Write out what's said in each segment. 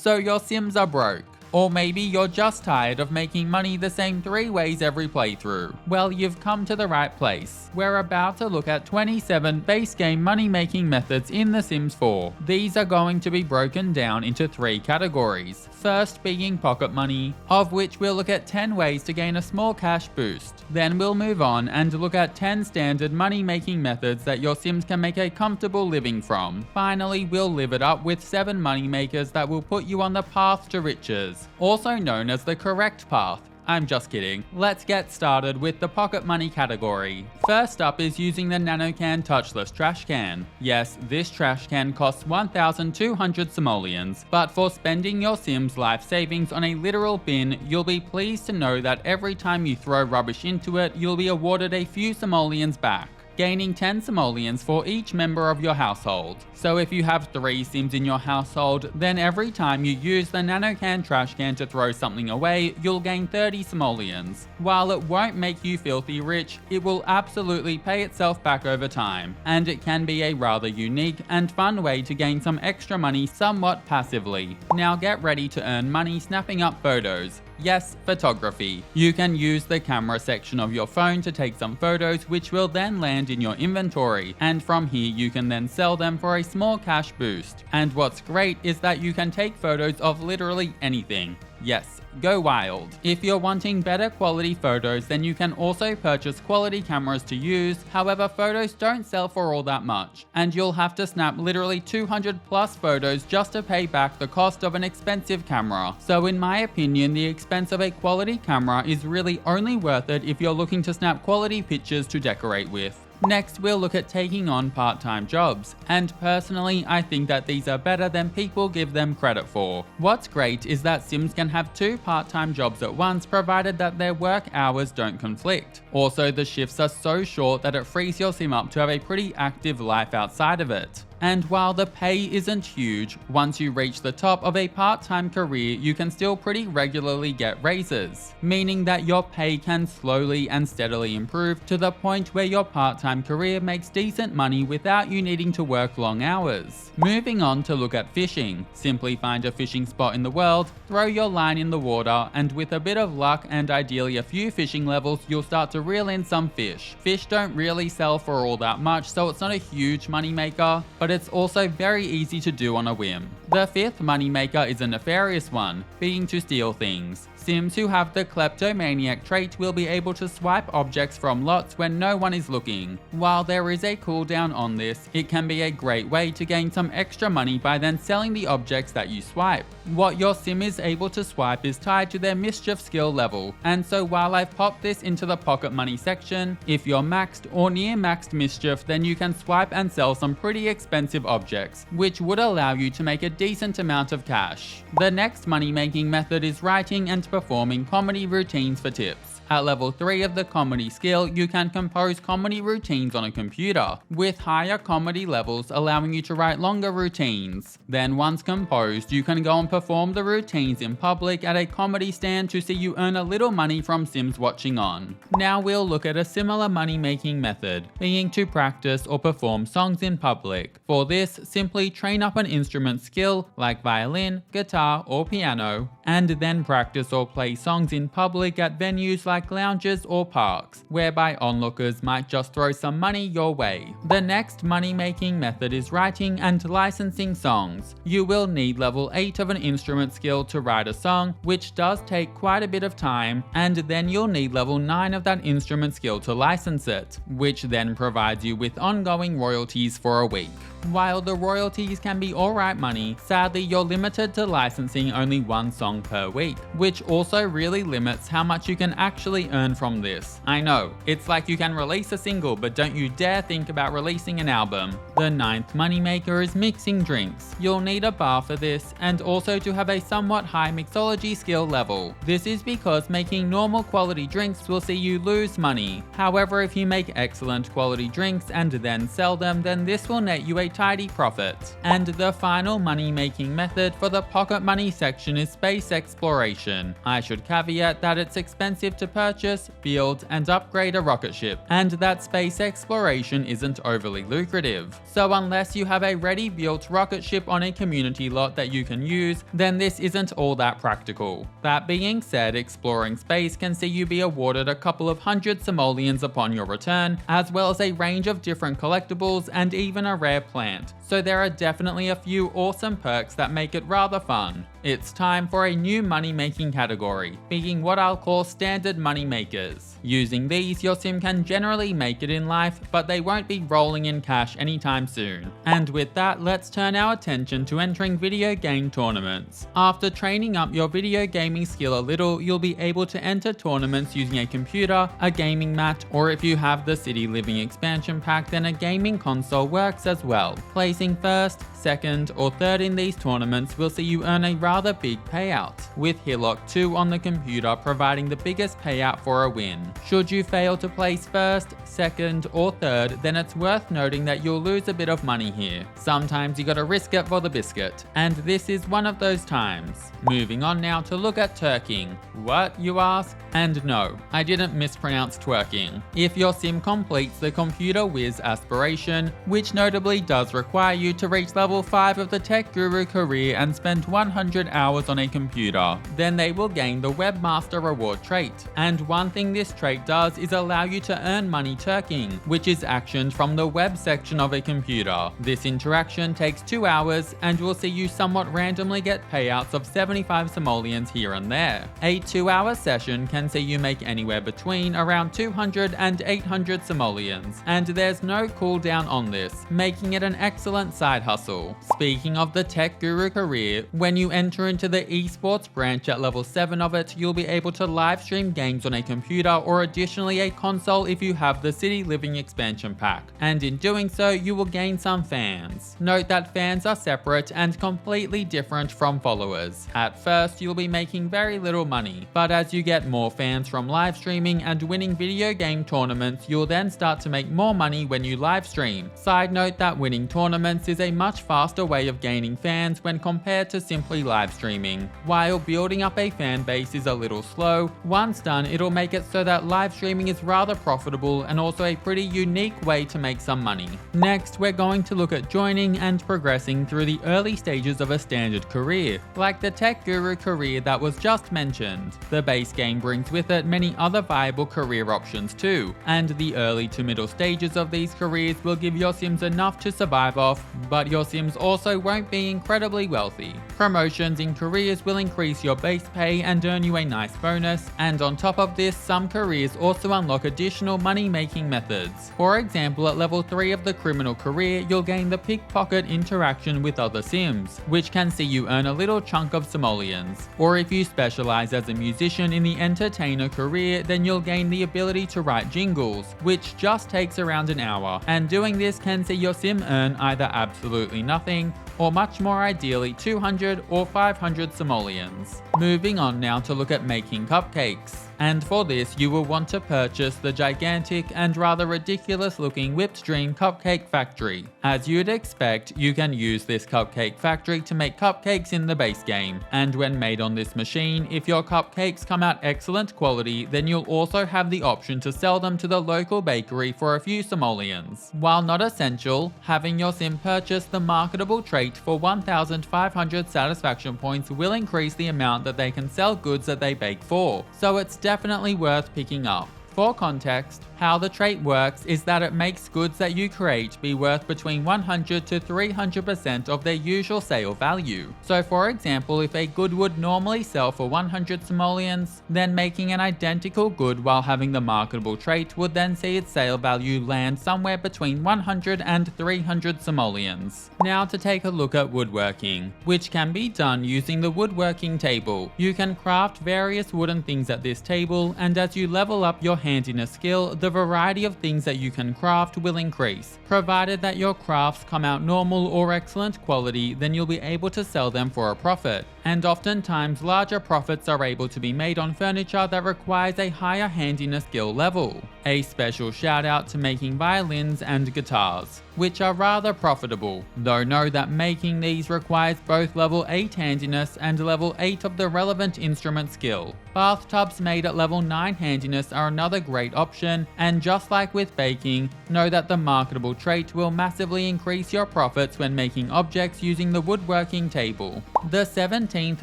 So your Sims are broke. Or maybe you're just tired of making money the same 3 ways every playthrough. Well, you've come to the right place. We're about to look at 27 base game money making methods in The Sims 4. These are going to be broken down into 3 categories. First being pocket money, of which we'll look at 10 ways to gain a small cash boost. Then we'll move on and look at 10 standard money making methods that your Sims can make a comfortable living from. Finally, we'll live it up with 7 money makers that will put you on the path to riches, also known as the correct path. I'm just kidding. Let's get started with the pocket money category. First up is using the NanoCan touchless trash can. Yes, this trash can costs 1,200 simoleons, but for spending your Sims' life savings on a literal bin, you'll be pleased to know that every time you throw rubbish into it, you'll be awarded a few simoleons back, gaining 10 simoleons for each member of your household. So if you have 3 Sims in your household, then every time you use the NanoCan trash can to throw something away, you'll gain 30 simoleons. While it won't make you filthy rich, it will absolutely pay itself back over time, and it can be a rather unique and fun way to gain some extra money somewhat passively. Now get ready to earn money snapping up photos. Yes, photography. You can use the camera section of your phone to take some photos, which will then land in your inventory, and from here you can then sell them for a small cash boost. And what's great is that you can take photos of literally anything. Yes, go wild. If you're wanting better quality photos, then you can also purchase quality cameras to use. However, photos don't sell for all that much, and you'll have to snap literally 200 plus photos just to pay back the cost of an expensive camera. So in my opinion, the expense of a quality camera is really only worth it if you're looking to snap quality pictures to decorate with. Next, we'll look at taking on part-time jobs, and personally, I think that these are better than people give them credit for. What's great is that Sims can have 2 part-time jobs at once, provided that their work hours don't conflict. Also, the shifts are so short that it frees your Sim up to have a pretty active life outside of it. And while the pay isn't huge, once you reach the top of a part-time career, you can still pretty regularly get raises, meaning that your pay can slowly and steadily improve to the point where your part-time career makes decent money without you needing to work long hours. Moving on to look at fishing. Simply find a fishing spot in the world, throw your line in the water, and with a bit of luck and ideally a few fishing levels, you'll start to reel in some fish. Fish don't really sell for all that much, so it's not a huge money maker, but it's also very easy to do on a whim. The 5th moneymaker is a nefarious one, being to steal things. Sims who have the kleptomaniac trait will be able to swipe objects from lots when no one is looking. While there is a cooldown on this, it can be a great way to gain some extra money by then selling the objects that you swipe. What your Sim is able to swipe is tied to their mischief skill level, and so while I've popped this into the pocket money section, if you're maxed or near maxed mischief, then you can swipe and sell some pretty expensive objects, which would allow you to make a decent amount of cash. The next money making method is writing and performing comedy routines for tips. At level 3 of the comedy skill, you can compose comedy routines on a computer, with higher comedy levels allowing you to write longer routines. Then once composed, you can go and perform the routines in public at a comedy stand to see you earn a little money from Sims watching on. Now we'll look at a similar money making method, being to practice or perform songs in public. For this, simply train up an instrument skill like violin, guitar, or piano, and then practice or play songs in public at venues like lounges or parks, whereby onlookers might just throw some money your way. The next money-making method is writing and licensing songs. You will need level 8 of an instrument skill to write a song, which does take quite a bit of time, and then you'll need level 9 of that instrument skill to license it, which then provides you with ongoing royalties for a week. While the royalties can be alright money, sadly you're limited to licensing only 1 song per week, which also really limits how much you can actually earn from this. I know, it's like you can release a single, but don't you dare think about releasing an album. The 9th moneymaker is mixing drinks. You'll need a bar for this, and also to have a somewhat high mixology skill level. This is because making normal quality drinks will see you lose money. However, if you make excellent quality drinks and then sell them, then this will net you a tidy profit. And the final money-making method for the pocket money section is space exploration. I should caveat that it's expensive to purchase, build, and upgrade a rocket ship, and that space exploration isn't overly lucrative. So unless you have a ready-built rocket ship on a community lot that you can use, then this isn't all that practical. That being said, exploring space can see you be awarded a couple of hundred simoleons upon your return, as well as a range of different collectibles and even a rare plant. So there are definitely a few awesome perks that make it rather fun. It's time for a new money-making category, being what I'll call standard money makers. Using these, your sim can generally make it in life, but they won't be rolling in cash anytime soon. And with that, let's turn our attention to entering video game tournaments. After training up your video gaming skill a little, you'll be able to enter tournaments using a computer, a gaming mat, or if you have the City Living expansion pack, then a gaming console works as well. Placing first, second, or third in these tournaments will see you earn a rather big payout, with Hillock 2 on the computer providing the biggest payout for a win. Should you fail to place first, second, or third, then it's worth noting that you'll lose a bit of money here. Sometimes you gotta risk it for the biscuit, and this is one of those times. Moving on now to look at Turking. What, you ask? And no, I didn't mispronounce twerking. If your sim completes the Computer Whiz aspiration, which notably does require you to reach level 5 of the Tech Guru career and spend 100 hours on a computer, then they will gain the Webmaster reward trait. And one thing this trait does is allow you to earn money Turking, which is actioned from the web section of a computer. This interaction takes 2 hours and will see you somewhat randomly get payouts of 75 simoleons here and there. A 2-hour session can see you make anywhere between around 200 and 800 simoleons, and there's no cooldown on this, making it an excellent side hustle. Speaking of the Tech Guru career, when you enter into the esports branch at level 7 of it, you'll be able to live stream games on a computer or additionally a console if you have the City Living expansion pack, and in doing so you will gain some fans. Note that fans are separate and completely different from followers. At first you'll be making very little money, but as you get more fans from live streaming and winning video game tournaments, you'll then start to make more money when you live stream. Side note that winning tournaments is a much faster way of gaining fans when compared to simply live streaming. While building up a fan base is a little slow, once done it'll make it so that live streaming is rather profitable and also a pretty unique way to make some money. Next, we're going to look at joining and progressing through the early stages of a standard career, like the Tech Guru career that was just mentioned. The base game brings with it many other viable career options too, and the early to middle stages of these careers will give your sims enough to survive off, but your sims also won't be incredibly wealthy. Promotions in careers will increase your base pay and earn you a nice bonus, and on top of this, some careers also unlock additional money-making methods. For example, at level 3 of the criminal career, you'll gain the pickpocket interaction with other sims, which can see you earn a little chunk of simoleons. Or if you specialize as a musician in the entertainer career, then you'll gain the ability to write jingles, which just takes around an hour, and doing this can see your sim earn either absolutely nothing, or much more ideally 200 or 500 simoleons. Moving on now to look at making cupcakes. And for this you will want to purchase the gigantic and rather ridiculous looking Whipped Dream Cupcake Factory. As you'd expect, you can use this cupcake factory to make cupcakes in the base game, and when made on this machine, if your cupcakes come out excellent quality, then you'll also have the option to sell them to the local bakery for a few simoleons. While not essential, having your sim purchase the marketable trait for 1,500 satisfaction points will increase the amount that they can sell goods that they bake for, so it's definitely worth picking up. For context, how the trait works is that it makes goods that you create be worth between 100 to 300% of their usual sale value. So for example, if a good would normally sell for 100 simoleons, then making an identical good while having the marketable trait would then see its sale value land somewhere between 100 and 300 simoleons. Now to take a look at woodworking, which can be done using the woodworking table. You can craft various wooden things at this table, and as you level up your handiness skill, the variety of things that you can craft will increase. Provided that your crafts come out normal or excellent quality, then you'll be able to sell them for a profit. And oftentimes larger profits are able to be made on furniture that requires a higher handiness skill level. A special shout out to making violins and guitars. which are rather profitable, though know that making these requires both level 8 handiness and level 8 of the relevant instrument skill. Bathtubs made at level 9 handiness are another great option, and just like with baking, know that the marketable trait will massively increase your profits when making objects using the woodworking table. The 17th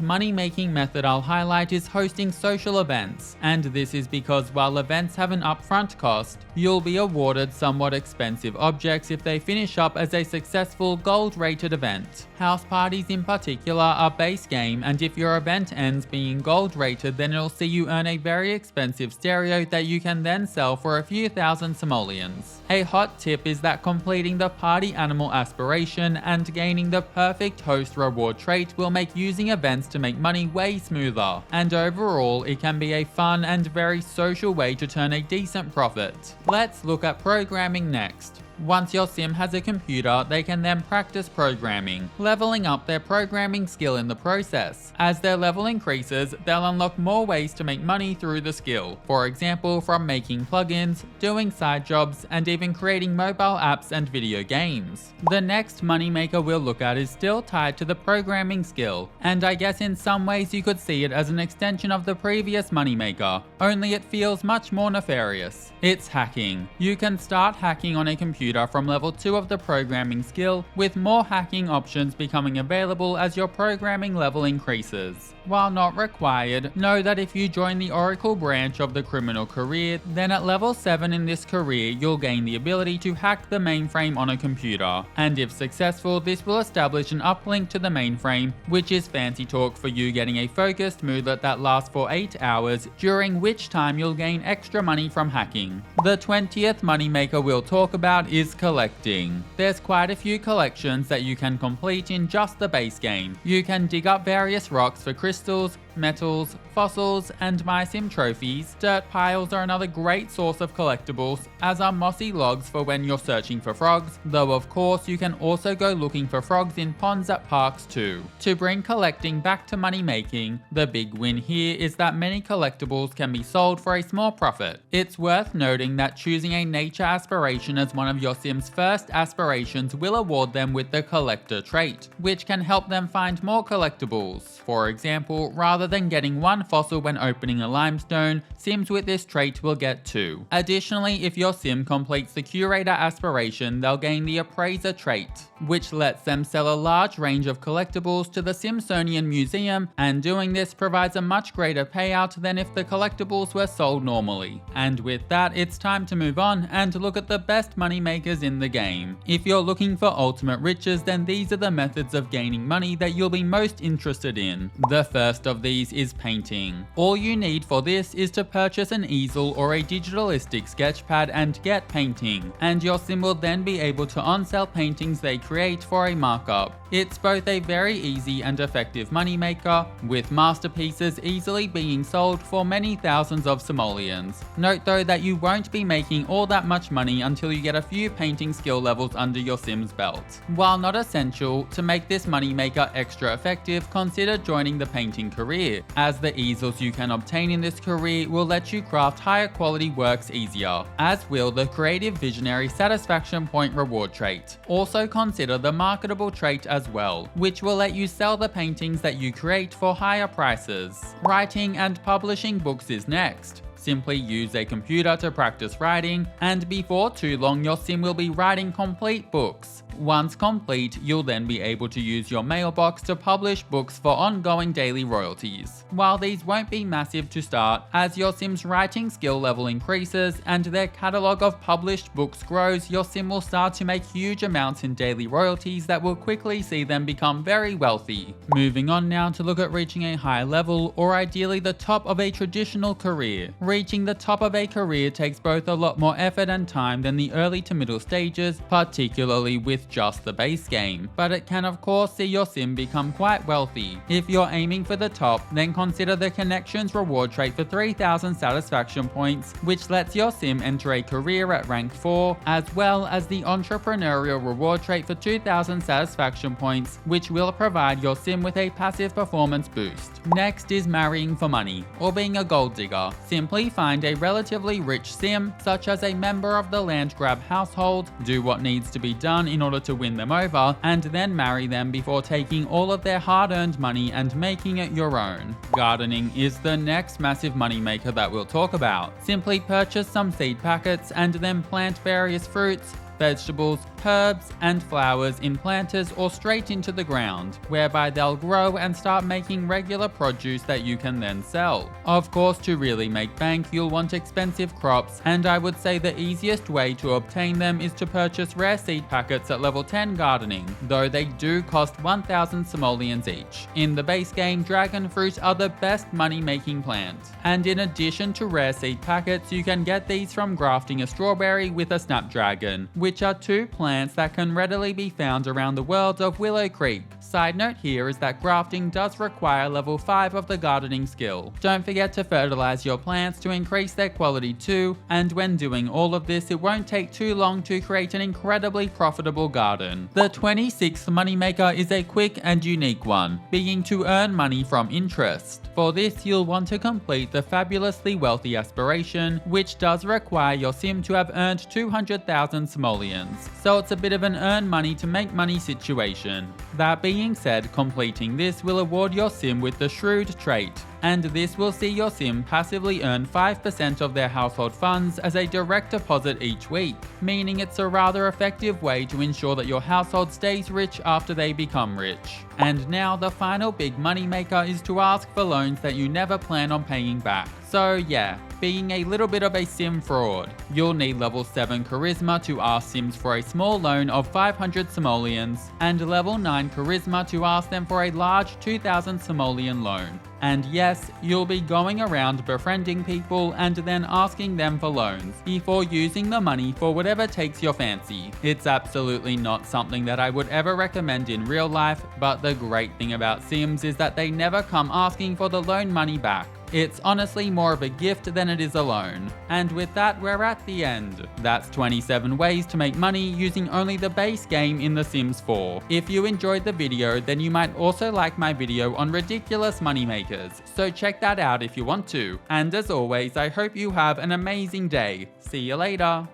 money-making method I'll highlight is hosting social events, and this is because while events have an upfront cost, you'll be awarded somewhat expensive objects if they finish up as a successful gold-rated event. House parties in particular are base game, and if your event ends being gold-rated, then it'll see you earn a very expensive stereo that you can then sell for a few thousand simoleons. A hot tip is that completing the party animal aspiration and gaining the perfect host reward trait will make using events to make money way smoother, and overall it can be a fun and very social way to turn a decent profit. Let's look at programming next. Once your sim has a computer, they can then practice programming, leveling up their programming skill in the process. As their level increases, they'll unlock more ways to make money through the skill. For example, from making plugins, doing side jobs, and even creating mobile apps and video games. The next moneymaker we'll look at is still tied to the programming skill, and I guess in some ways you could see it as an extension of the previous moneymaker, only it feels much more nefarious. It's hacking. You can start hacking on a computer from level 2 of the programming skill, with more hacking options becoming available as your programming level increases. While not required, know that if you join the Oracle branch of the criminal career, then at level 7 in this career you'll gain the ability to hack the mainframe on a computer, and if successful this will establish an uplink to the mainframe, which is fancy talk for you getting a focused moodlet that lasts for 8 hours, during which time you'll gain extra money from hacking. The 20th moneymaker we'll talk about is collecting. There's quite a few collections that you can complete in just the base game. You can dig up various rocks for crystals, metals, fossils, and my sim trophies. Dirt piles are another great source of collectibles, as are mossy logs for when you're searching for frogs, though of course you can also go looking for frogs in ponds at parks too. To bring collecting back to money making, the big win here is that many collectibles can be sold for a small profit. It's worth noting that choosing a nature aspiration as one of your sim's first aspirations will award them with the collector trait, which can help them find more collectibles. For example, rather than getting one fossil when opening a limestone, sims with this trait will get 2. Additionally, if your sim completes the curator aspiration, they'll gain the appraiser trait, which lets them sell a large range of collectibles to the Simsonian Museum, and doing this provides a much greater payout than if the collectibles were sold normally. And with that, it's time to move on and look at the best money makers in the game. If you're looking for ultimate riches, then these are the methods of gaining money that you'll be most interested in. The first of these is painting. All you need for this is to purchase an easel or a digitalistic sketchpad and get painting, and your sim will then be able to on-sell paintings they create for a markup. It's both a very easy and effective moneymaker, with masterpieces easily being sold for many thousands of simoleons. Note though that you won't be making all that much money until you get a few painting skill levels under your sim's belt. While not essential, to make this moneymaker extra effective, consider joining the painting career, as the easels you can obtain in this career will let you craft higher quality works easier, as will the creative visionary satisfaction point reward trait. Also consider the marketable trait as well, which will let you sell the paintings that you create for higher prices. Writing and publishing books is next. Simply use a computer to practice writing, and before too long your sim will be writing complete books. Once complete, you'll then be able to use your mailbox to publish books for ongoing daily royalties. While these won't be massive to start, as your sim's writing skill level increases and their catalogue of published books grows, your sim will start to make huge amounts in daily royalties that will quickly see them become very wealthy. Moving on now to look at reaching a high level, or ideally the top of a traditional career. Reaching the top of a career takes both a lot more effort and time than the early to middle stages, particularly with just the base game, but it can of course see your sim become quite wealthy. If you're aiming for the top, then consider the Connections reward trait for 3,000 satisfaction points, which lets your sim enter a career at rank 4, as well as the Entrepreneurial reward trait for 2,000 satisfaction points, which will provide your sim with a passive performance boost. Next is marrying for money, or being a gold digger. Simply find a relatively rich sim, such as a member of the land grab household, do what needs to be done in order to win them over, and then marry them before taking all of their hard-earned money and making it your own. Gardening is the next massive moneymaker that we'll talk about. Simply purchase some seed packets and then plant various fruits, vegetables, herbs, and flowers in planters or straight into the ground, whereby they'll grow and start making regular produce that you can then sell. Of course, to really make bank, you'll want expensive crops, and I would say the easiest way to obtain them is to purchase rare seed packets at level 10 gardening, though they do cost 1,000 simoleons each. In the base game, dragon fruit are the best money-making plant, and in addition to rare seed packets, you can get these from grafting a strawberry with a snapdragon, which are two plants that can readily be found around the world of Willow Creek. Side note here is that grafting does require level 5 of the gardening skill. Don't forget to fertilize your plants to increase their quality too, and when doing all of this, it won't take too long to create an incredibly profitable garden. The 26th moneymaker is a quick and unique one, being to earn money from interest. For this, you'll want to complete the Fabulously Wealthy aspiration, which does require your sim to have earned 200,000 simoleons, so it's a bit of an earn money to make money situation. That being said, completing this will award your sim with the Shrewd trait, and this will see your sim passively earn 5% of their household funds as a direct deposit each week, meaning it's a rather effective way to ensure that your household stays rich after they become rich. And now the final big moneymaker is to ask for loans that you never plan on paying back. So yeah, being a little bit of a sim fraud. You'll need level 7 charisma to ask sims for a small loan of 500 simoleons, and level 9 charisma to ask them for a large 2,000 simoleon loan. And yes, you'll be going around befriending people and then asking them for loans, before using the money for whatever takes your fancy. It's absolutely not something that I would ever recommend in real life, but the great thing about Sims is that they never come asking for the loan money back. It's honestly more of a gift than it is a loan. And with that, we're at the end. That's 27 ways to make money using only the base game in The Sims 4. If you enjoyed the video, then you might also like my video on ridiculous moneymakers, so check that out if you want to. And as always, I hope you have an amazing day. See you later.